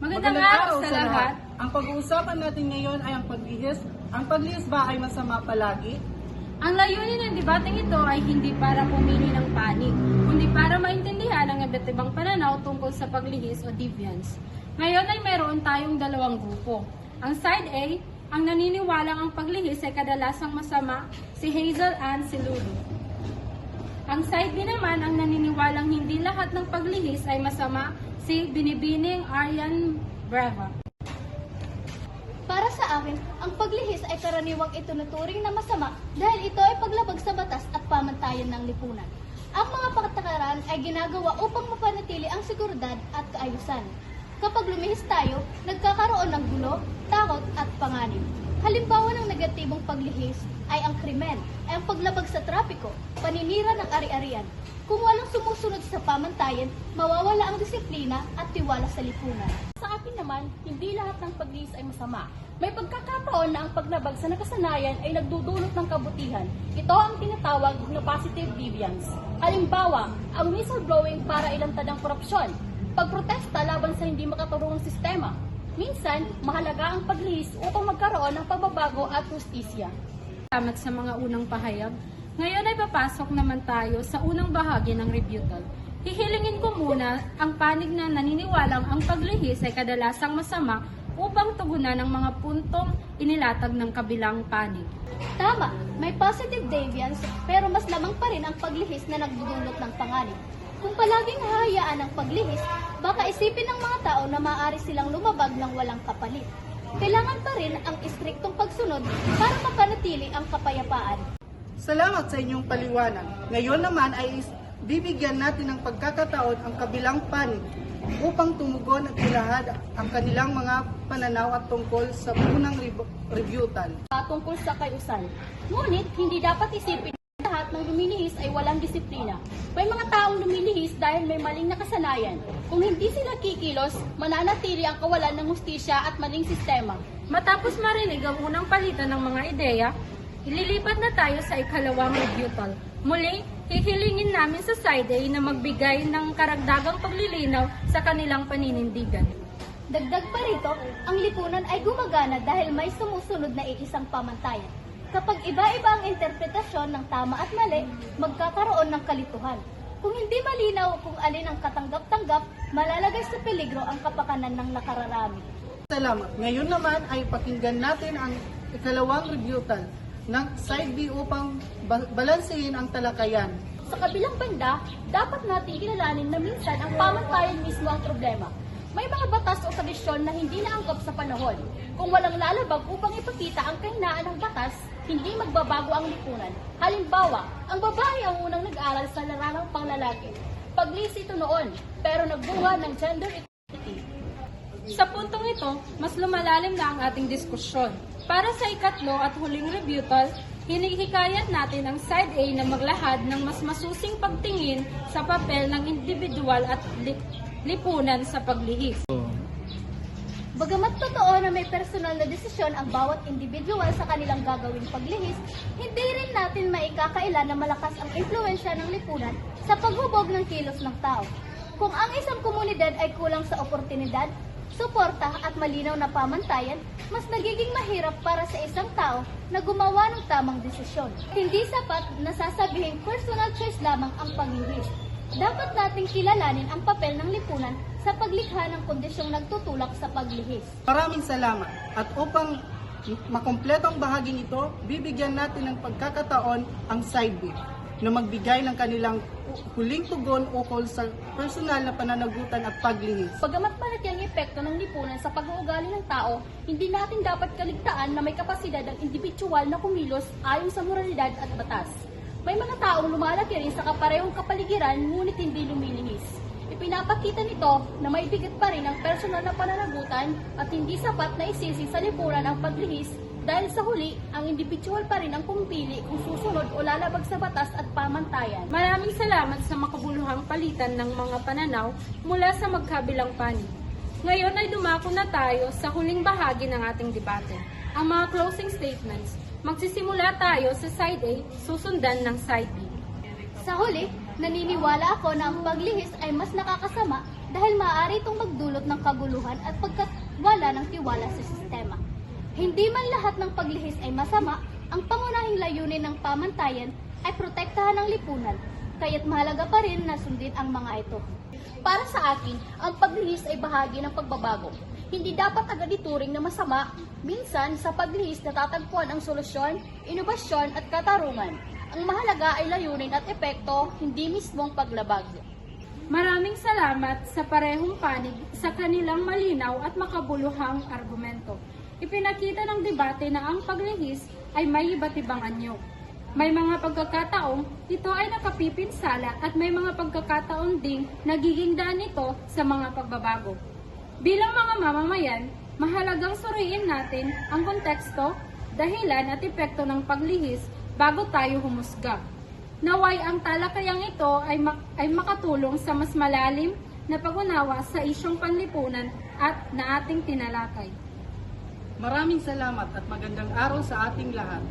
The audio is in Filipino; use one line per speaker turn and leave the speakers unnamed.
Magandang araw sa lahat.
Ang pag-uusapan natin ngayon ay ang paglihis. Ang paglihis ba ay masama palagi?
Ang layunin ng debateng ito ay hindi para pumili ng panig, kundi para maintindihan ang iba't ibang pananaw tungkol sa paglihis o deviance. Ngayon ay meron tayong dalawang grupo. Ang side A, ang naniniwalang ang paglihis ay kadalasang masama, si Hazel Ann Silulu. Ang side B naman, ang naniniwalang hindi lahat ng paglihis ay masama, si Binibining Aryan Brava.
Para sa akin, ang paglihis ay karaniwang itunuturing na masama dahil ito ay paglabag sa batas at pamantayan ng lipunan. Ang mga patakaran ay ginagawa upang mapanatili ang seguridad at kaayusan. Kapag lumihis tayo, nagkakaroon ng gulo, takot at panganib. Halimbawa ng negatibong paglihis ay ang krimen, ay ang paglabag sa trapiko, paninira ng ari-arian. Kung walang sumusunod sa pamantayan, mawawala ang disiplina at tiwala sa lipunan.
Sa akin naman, hindi lahat ng paglihis ay masama. May pagkakataon na ang paglabag sa nakasanayan ay nagdudulot ng kabutihan. Ito ang tinatawag na positive deviance. Halimbawa, ang whistleblowing para ilantad ang korupsyon, pagprotesta laban sa hindi makaturungang sistema. Minsan, mahalaga ang paglihis upang magkaroon ng pagbabago at justisya.
Salamat sa mga unang pahayag. Ngayon ay papasok naman tayo sa unang bahagi ng rebuttal. Hihilingin ko muna ang panig na naniniwalang ang paglihis ay kadalasang masama upang tugunan ang mga puntong inilatag ng kabilang panig.
Tama, may positive deviance pero mas lamang pa rin ang paglihis na nagdudulot ng panganib. Kung palaging hahayaan ang paglihis, baka isipin ng mga tao na maaari silang lumabag ng walang kapalit. Kailangan pa rin ang istriktong pagsunod para mapanatili ang kapayapaan.
Salamat sa inyong paliwanag. Ngayon naman ay bibigyan natin ng pagkakataon ang kabilang panig upang tumugon at ilahad ang kanilang mga pananaw at tungkol sa unang rebuttal.
Tungkol sa kayusan. Ngunit, hindi dapat isipin na lahat ng lumilihis ay walang disiplina. May mga taong lumilihis dahil may maling nakasanayan. Kung hindi sila kikilos, mananatili ang kawalan ng hustisya at maling sistema.
Matapos marinig ang unang palitan ng mga ideya, ililipat na tayo sa ikalawang rebuttal. Muli, hihilingin namin sa side A na magbigay ng karagdagang paglilinaw sa kanilang paninindigan.
Dagdag pa rito, ang lipunan ay gumagana dahil may sumusunod na iisang pamantayan. Kapag iba-iba ang interpretasyon ng tama at mali, magkakaroon ng kalituhan. Kung hindi malinaw kung alin ang katanggap-tanggap, malalagay sa peligro ang kapakanan ng nakararami.
Salamat. Ngayon naman ay pakinggan natin ang ikalawang rebuttal ng side B upang balansehin ang talakayan.
Sa kabilang banda, dapat natin kilalanin na minsan ang pamantayan mismo ang problema. May mga batas o tradisyon na hindi naangkop sa panahon. Kung walang lalabag upang ipakita ang kahinaan ng batas, hindi magbabago ang lipunan. Halimbawa, ang babae ang unang nag-aral sa larangang panglalaki. Paglihis ito noon, pero nagbunga ng gender equality.
Sa puntong ito, mas lumalalim na ang ating diskusyon. Para sa ikatlo at huling rebuttal, hinihikayat natin ang side A na maglahad ng mas masusing pagtingin sa papel ng individual at lipunan sa paglihis.
Bagamat totoo na may personal na desisyon ang bawat individual sa kanilang gagawing paglihis, hindi rin natin maikakaila na malakas ang impluensya ng lipunan sa paghubog ng kilos ng tao. Kung ang isang komunidad ay kulang sa oportunidad, suporta at malinaw na pamantayan, mas nagiging mahirap para sa isang tao na gumawa ng tamang desisyon. Hindi sapat na sasabihing personal choice lamang ang paglihis. Dapat nating kilalanin ang papel ng lipunan sa paglikha ng kondisyong nagtutulak sa paglihis.
Maraming salamat. At upang makumpleto ang bahaging ito, bibigyan natin ng pagkakataon ang side B na magbigay ng kanilang huling tugon ukol sa personal na pananagutan at paglihis.
Bagamat malaki ang epekto ng lipunan sa pag-uugali ng tao, hindi natin dapat kaligtaan na may kapasidad ang individual na kumilos ayon sa moralidad at batas. May mga taong lumalaki rin sa kaparehong kapaligiran ngunit hindi lumilihis. Ipinapakita nito na may bigat pa rin ang personal na pananagutan at hindi sapat na isisi sa lipunan ang paglihis dahil sa huli, ang individual pa rin ang pumipili kung susunod o lalabag sa batas at pamantayan.
Maraming salamat sa makabuluhang palitan ng mga pananaw mula sa magkabilang panig. Ngayon ay dumako na tayo sa huling bahagi ng ating debate, ang mga closing statements. Magsisimula tayo sa side A, susundan ng side B.
Sa huli, naniniwala ako na ang paglihis ay mas nakakasama dahil maaari itong magdulot ng kaguluhan at pagkawala ng tiwala sa sistema. Hindi man lahat ng paglihis ay masama, ang pangunahing layunin ng pamantayan ay protektahan ang lipunan, kaya't mahalaga pa rin na sundin ang mga ito.
Para sa akin, ang paglihis ay bahagi ng pagbabago. Hindi dapat agad ituring na masama. Minsan, sa paglihis natatagpuan ang solusyon, inobasyon at katarungan. Ang mahalaga ay layunin at epekto, hindi mismong paglabag.
Maraming salamat sa parehong panig sa kanilang malinaw at makabuluhang argumento. Ipinakita ng debate na ang paglihis ay may iba't ibang anyo. May mga pagkakataong ito ay nakapipinsala at may mga pagkakataon ding nagiging daan ito sa mga pagbabago. Bilang mga mamamayan, mahalagang suriin natin ang konteksto, dahilan at epekto ng paglihis bago tayo humusga. Naway ang talakayang ito ay makatulong sa mas malalim na pag-unawa sa isyong panlipunan at na ating tinalakay.
Maraming salamat at magandang araw sa ating lahat.